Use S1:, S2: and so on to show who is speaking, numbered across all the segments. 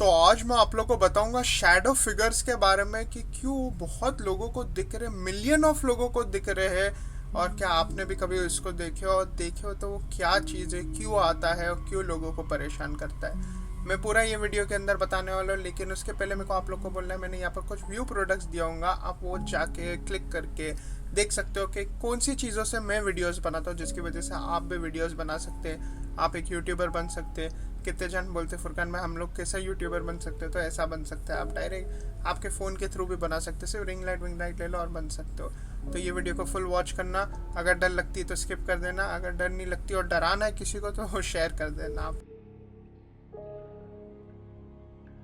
S1: तो आज मैं आप लोग को बताऊंगा शैडो फिगर्स के बारे में कि क्यों बहुत लोगों को दिख रहे, मिलियन ऑफ लोगों को दिख रहे हैं। और क्या आपने भी कभी इसको देखे हो तो वो क्या चीज़ है, क्यों आता है और क्यों लोगों को परेशान करता है। मैं पूरा ये वीडियो के अंदर बताने वाला हूँ, लेकिन उसके पहले मेरे को आप लोग को बोलना है, मैंने यहाँ पर कुछ व्यू प्रोडक्ट्स दिया होगा, आप वो जाके क्लिक करके देख सकते हो कि कौन सी चीज़ों से मैं वीडियोस बनाता हूँ, जिसकी वजह से आप भी वीडियोस बना सकते हैं, आप एक यूट्यूबर बन सकते हैं। कितने जन बोलते फुरकान में हम लोग कैसा यूट्यूबर बन सकते हैं, तो ऐसा बन सकता है। आप डायरेक्ट आपके फ़ोन के थ्रू भी बना सकते हो, सिर्फ रिंग लाइट ले लो और बन सकते हो। तो ये वीडियो को फुल वॉच करना। अगर डर लगती है तो स्किप कर देना, अगर डर नहीं लगती और डराना है किसी को तो शेयर कर देना आप।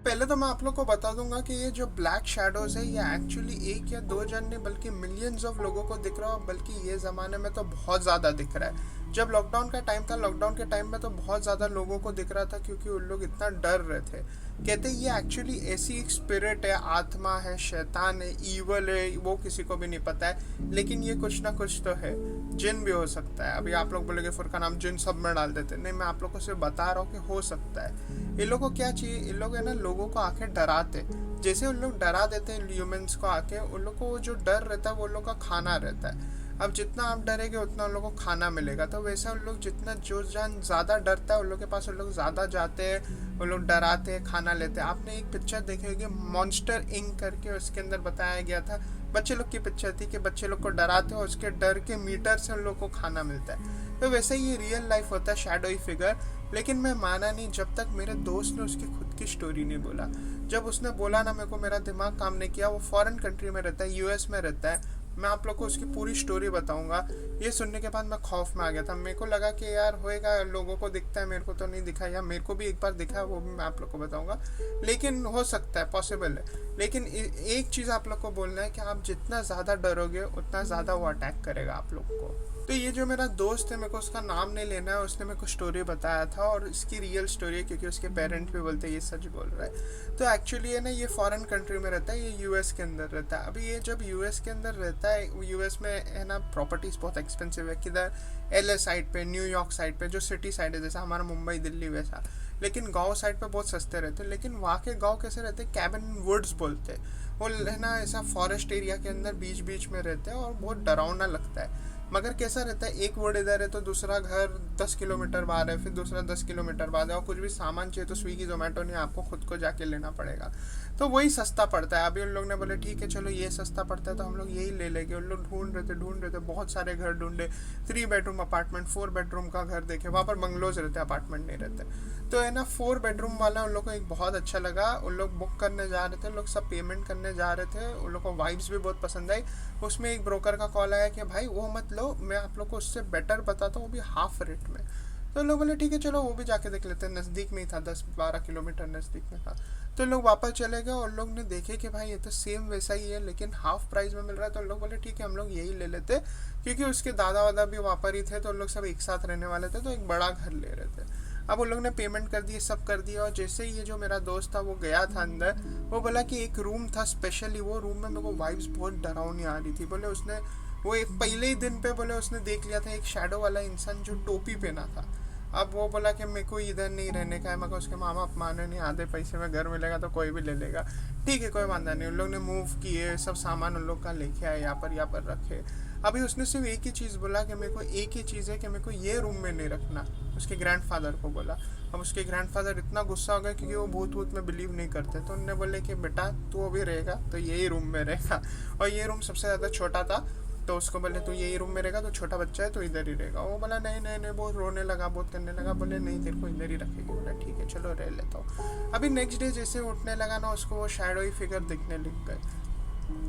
S1: पहले तो मैं आप लोग को बता दूंगा कि ये जो ब्लैक शैडोज है ये एक्चुअली एक या दो जन नहीं बल्कि मिलियंस ऑफ लोगों को दिख रहा है, बल्कि ये ज़माने में तो बहुत ज़्यादा दिख रहा है। जब लॉकडाउन का टाइम था, लॉकडाउन के टाइम में तो बहुत ज़्यादा लोगों को दिख रहा था, क्योंकि उन लोग इतना डर रहे थे। कहते ये एक्चुअली ऐसी एक स्पिरिट है, आत्मा है, शैतान है, ईवल है, वो किसी को भी नहीं पता है, लेकिन ये कुछ ना कुछ तो है। जिन भी हो सकता है। अभी आप लोग बोलेंगे फुरकान हम जिन सब में डाल देते, नहीं, मैं आप लोग को सिर्फ बता रहा हूँ कि हो सकता है। इन लोगों को क्या चाहिए, इन लोग है ना लोगों को आके डराते, जैसे उन लोग डरा देते हैं ह्यूमंस को आके, उन लोग को जो डर रहता है वो लोग का खाना रहता है। अब जितना आप डरेंगे उतना उन लोगों को खाना मिलेगा, तो वैसे उन लोग जितना जो जान ज़्यादा डरता है उन लोग के पास उन लोग ज़्यादा जाते हैं, उन लोग डराते हैं, खाना लेते हैं। आपने एक पिक्चर देखी होगी मॉन्स्टर इंक करके, उसके अंदर बताया गया था, बच्चे लोग की पिक्चर थी कि बच्चे लोग को डराते हैं और उसके डर के मीटर से उन लोग को खाना मिलता है। तो वैसे ही ये रियल लाइफ होता है शैडोई फिगर। लेकिन मैं माना नहीं जब तक मेरे दोस्त ने उसकी खुद की स्टोरी नहीं बोला। जब उसने बोला ना, मेरे को मेरा दिमाग काम नहीं किया। वो फॉरेन कंट्री में रहता है, यूएस में रहता है। मैं आप लोग को उसकी पूरी स्टोरी बताऊंगा। ये सुनने के बाद मैं खौफ में आ गया था। मेरे को लगा कि यार होएगा, लोगों को दिखता है, मेरे को तो नहीं दिखा, या मेरे को भी एक बार दिखा, वो भी मैं आप लोग को बताऊंगा। लेकिन हो सकता है, पॉसिबल है। लेकिन एक चीज़ आप लोग को बोलना है कि आप जितना ज़्यादा डरोगे उतना ज़्यादा वो अटैक करेगा आप लोग को। तो ये जो मेरा दोस्त है, मेरे को उसका नाम नहीं लेना है, उसने मेरे को स्टोरी बताया था और इसकी रियल स्टोरी है, क्योंकि उसके पेरेंट्स भी बोलते हैं ये सच बोल रहा है। तो एक्चुअली है ना, ये फॉरेन कंट्री में रहता है, ये यूएस के अंदर रहता है। अभी ये जब यूएस के अंदर रहता है, यूएस में है ना प्रॉपर्टीज़ बहुत एक्सपेंसिव है। किधर एलए साइड पे, न्यूयॉर्क साइड पे, जो सिटी साइड है, जैसा हमारा मुंबई दिल्ली वैसा। लेकिन गांव साइड पे बहुत सस्ते रहते हैं। लेकिन वहाँ के गांव कैसे रहते हैं, कैबिन वुड्स बोलते हैं। वो है ना ऐसा फॉरेस्ट एरिया के अंदर बीच बीच में रहते हैं और बहुत डरावना लगता है। मगर कैसा रहता है, एक वर्ड इधर है तो दूसरा घर 10 किलोमीटर बाद है, फिर दूसरा 10 किलोमीटर बाद है, और कुछ भी सामान चाहिए तो स्विगी जोमेटो नहीं, आपको खुद को जाके लेना पड़ेगा। तो वही सस्ता पड़ता है। अभी उन लोग ने बोले ठीक है चलो ये सस्ता पड़ता है तो हम लोग यही ले लेंगे। उन लोग ढूंढ रहे थे, बहुत सारे घर ढूंढे, 3 बेडरूम अपार्टमेंट, 4 बेडरूम का घर देखे। वहाँ पर बंगलोज रहते, अपार्टमेंट नहीं रहते। तो है ना 4 बेडरूम वाला उन लोग को एक बहुत अच्छा लगा। उन लोग बुक करने जा रहे थे, लोग सब पेमेंट करने जा रहे थे, उन लोग को वाइब्स भी बहुत पसंद आई। उसमें एक ब्रोकर का कॉल आया कि भाई वो मत लो, मैं आप लोग को उससे बेटर बताता हूँ, वो भी हाफ रेट में। तो लोग बोले ठीक है चलो वो भी जाके देख लेते हैं, नज़दीक में ही था, 10-12 किलोमीटर नज़दीक में था। तो लोग वापस चले गए और लोग ने देखे कि भाई ये तो सेम वैसा ही है लेकिन हाफ प्राइस में मिल रहा है। तो लोग बोले ठीक है हम लोग यही ले लेते, क्योंकि उसके दादा वादा भी वहाँ पर ही थे, तो लोग सब एक साथ रहने वाले थे, तो एक बड़ा घर ले रहे थे। अब उन लोग ने पेमेंट कर दी, सब कर दिया, और जैसे ही ये जो मेरा दोस्त था वो गया था अंदर, वो बोला कि एक रूम था स्पेशली, वो रूम में मेरे को वाइब्स बहुत डरावनी आ रही थी। बोले उसने वो एक पहले ही दिन पे बोले उसने देख लिया था एक शैडो वाला इंसान जो टोपी पहना था। अब वो बोला कि मेरे को इधर नहीं रहने का है, मगर उसके मामा माने नहीं, आधे पैसे में घर मिलेगा तो कोई भी ले लेगा। ठीक है कोई वादा नहीं। उन लोग ने मूव किए, सब सामान उन लोग का लेके आए, यहाँ पर रखे। अभी उसने सिर्फ एक ही चीज़ बोला कि मेरे को एक ही चीज़ है कि मेरे को ये रूम में नहीं रखना, उसके ग्रैंडफादर को बोला। अब उसके ग्रैंडफादर इतना गुस्सा हो गया, क्योंकि वो भूत वूत में बिलीव नहीं करते, तो उन्होंने बोले कि बेटा तू अभी रहेगा तो यही रूम में रहेगा। और ये रूम सबसे ज़्यादा छोटा था, तो उसको बोले तू यही रूम में रहेगा, तो छोटा बच्चा है तो इधर ही रहेगा। वो बोला नहीं नहीं नहीं, बहुत रोने लगा, बहुत करने लगा। बोले नहीं तेरे को इधर ही रखेगी। बोला ठीक है चलो रह लेता हूँ। अभी नेक्स्ट डे जैसे उठने लगा ना, उसको वो शैडोई फिगर दिखने लग गए।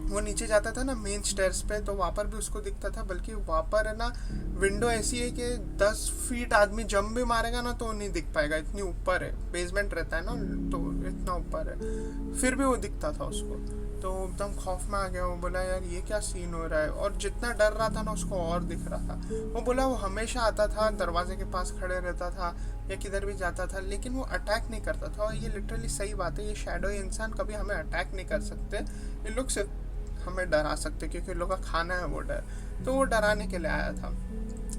S1: वो नीचे जाता था ना मेन स्टेयर्स पे, तो वहाँ पर भी उसको दिखता था, बल्कि वहाँ पर है ना विंडो ऐसी है कि 10 फीट आदमी जंप भी मारेगा ना तो नहीं दिख पाएगा, इतनी ऊपर है, बेसमेंट रहता है ना तो इतना ऊपर है। फिर भी वो दिखता था उसको, तो एकदम खौफ में आ गया। वो बोला यार ये क्या सीन हो रहा है, और जितना डर रहा था ना उसको और दिख रहा था। वो बोला वो हमेशा आता था, दरवाजे के पास खड़े रहता था या किधर भी जाता था, लेकिन वो अटैक नहीं करता था। और ये लिटरली सही बात है, ये शैडो इंसान कभी हमें अटैक नहीं कर सकते, ये लोग सिर्फ हमें डरा सकते, क्योंकि लोग का खाना है वो डर। तो वो डराने के लिए आया था।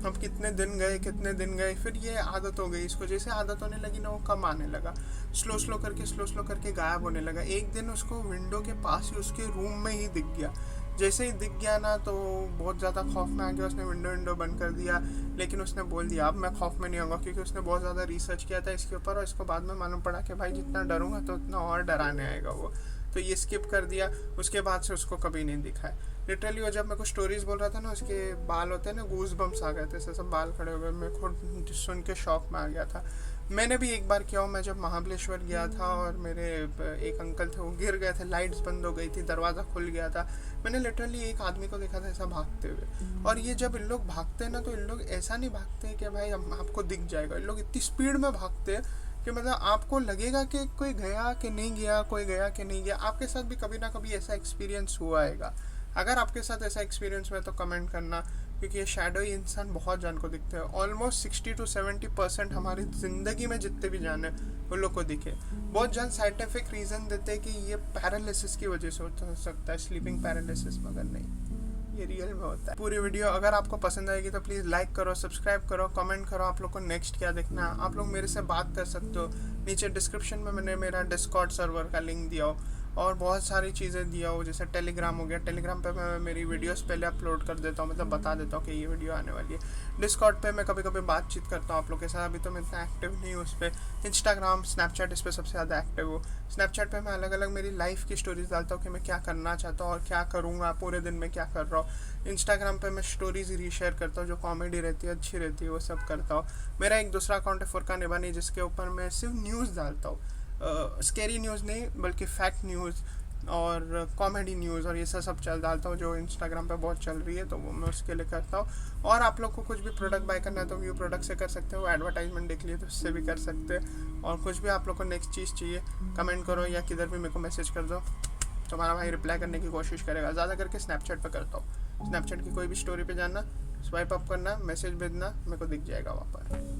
S1: अब कितने दिन गए, फिर ये आदत हो गई इसको। जैसे आदत होने लगी ना, वो कम आने लगा, स्लो स्लो करके गायब होने लगा। एक दिन उसको विंडो के पास ही उसके रूम में ही दिख गया। जैसे ही दिख गया ना, तो बहुत ज़्यादा खौफ में आ गया, उसने विंडो बंद कर दिया। लेकिन उसने बोल दिया अब मैं खौफ में नहीं होगा, क्योंकि उसने बहुत ज़्यादा रिसर्च किया था इसके ऊपर, और इसको बाद में मालूम पड़ा कि भाई जितना डरूंगा तो उतना और डराने आएगा वो। तो ये स्किप कर दिया। उसके बाद से उसको कभी नहीं दिखा है। लिटरली वो जब मेरे को स्टोरीज बोल रहा था ना, उसके बाल होते हैं ना, गूज बम्स आ गए थे, ऐसे सब बाल खड़े हो गए। मैं खुद सुन के शौक में आ गया था। मैंने भी एक बार किया हूँ, मैं जब महाबलेश्वर गया था और मेरे एक अंकल थे, वो गिर गए थे, लाइट्स बंद हो गई थी, दरवाज़ा खुल गया था। मैंने लिटरली एक आदमी को देखा था ऐसा भागते हुए। और ये जब इन लोग भागते हैं ना, तो इन लोग ऐसा नहीं भागते कि भाई आपको दिख जाएगा। इन लोग इतनी स्पीड में भागते हैं कि मतलब आपको लगेगा कि कोई गया कि नहीं गया, कोई गया कि नहीं गया। आपके साथ भी कभी ना कभी ऐसा एक्सपीरियंस हुआ है। अगर आपके साथ ऐसा एक्सपीरियंस हुआ तो कमेंट करना, क्योंकि ये शैडो ही इंसान बहुत जान को दिखते हैं। ऑलमोस्ट 60-70% हमारी ज़िंदगी में जितने भी जान है उन लोग को दिखे। बहुत जान साइंटिफिक रीज़न देते हैं कि ये पैरालिसिस की वजह से हो सकता है, स्लीपिंग पैरालिसिस, मगर नहीं, ये रियल में होता है। पूरी वीडियो अगर आपको पसंद आएगी तो प्लीज़ लाइक करो, सब्सक्राइब करो, कमेंट करो आप लोग को नेक्स्ट क्या देखना है। आप लोग मेरे से बात कर सकते हो, नीचे डिस्क्रिप्शन में मैंने मेरा डिस्कॉर्ड सर्वर का लिंक दिया हो, और बहुत सारी चीज़ें दिया हो, जैसे टेलीग्राम हो गया। टेलीग्राम पे मैं मेरी वीडियोस पहले अपलोड कर देता हूँ, मतलब बता देता हूँ कि ये वीडियो आने वाली है। डिस्कॉर्ड पे मैं कभी कभी बातचीत करता हूँ आप लोग के साथ, अभी तो मैं इतना एक्टिव नहीं हूँ उस पर। इंस्टाग्राम, स्नैपचैट, इस पर सबसे ज़्यादा एक्टिव हूँ। स्नैपचैट पे मैं अलग अलग मेरी लाइफ की स्टोरीज डालता हूँ कि मैं क्या करना चाहता हूँ और क्या करूँगा, पूरे दिन में क्या कर रहा हूँ। इंस्टाग्राम पे मैं स्टोरीज रीशेयर करता हूँ, जो कॉमेडी रहती है, अच्छी रहती है, वो सब करता हूँ। मेरा एक दूसरा अकाउंट है फुरकान इबानी, जिसके ऊपर मैं सिर्फ न्यूज़ डालता हूँ, स्केरी न्यूज़ नहीं बल्कि फैक्ट न्यूज़ और कॉमेडी न्यूज़ और ये सब चल डालता हूँ, जो इंस्टाग्राम पे बहुत चल रही है, तो वो मैं उसके लिए करता हूँ। और आप लोग को कुछ भी प्रोडक्ट बाय करना है तो व्यू प्रोडक्ट से कर सकते हो, एडवर्टाइजमेंट देख लिए तो उससे भी कर सकते हैं। और कुछ भी आप लोग को नेक्स्ट चीज़ चाहिए, कमेंट करो या किधर भी मेरे को मैसेज कर दो, तुम्हारा भाई रिप्लाई करने की कोशिश करेगा। ज़्यादा करके स्नैपचैट पर करता हूँ। स्नैपचैट की कोई भी स्टोरी पे जाना, स्वाइप अप करना, मैसेज भेजना, मेरे को दिख जाएगा वहाँ पर।